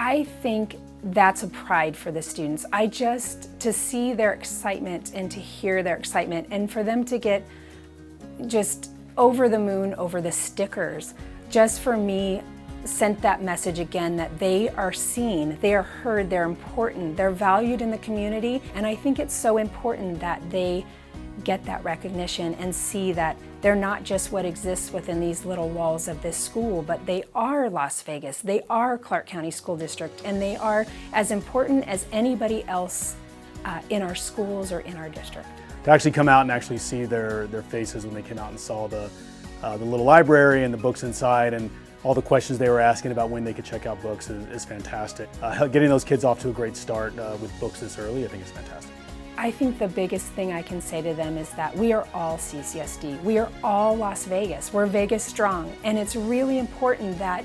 I think that's a pride for the students. To see their excitement and to hear their excitement and for them to get just over the moon over the stickers, just for me, sent that message again that they are seen, they are heard, they're important, they're valued in the community. And I think it's so important that they get that recognition and see that they're not just what exists within these little walls of this school, but they are Las Vegas, they are Clark County School District, and they are as important as anybody else in our schools or in our district. To actually come out and actually see their faces when they came out and saw the little library and the books inside and all the questions they were asking about when they could check out books is fantastic. Getting those kids off to a great start with books this early, I think is fantastic. I think the biggest thing I can say to them is that we are all CCSD. We are all Las Vegas. We're Vegas strong. And it's really important that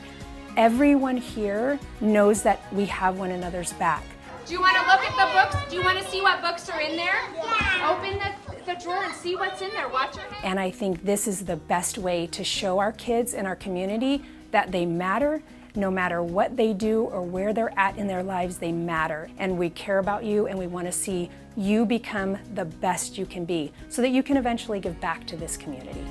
everyone here knows that we have one another's back. Do you want to look at the books? Do you want to see what books are in there? Yeah. Open the drawer and see what's in there. Watch your hand. And I think this is the best way to show our kids and our community that they matter. No matter what they do or where they're at in their lives, they matter. And we care about you and we want to see you become the best you can be so that you can eventually give back to this community.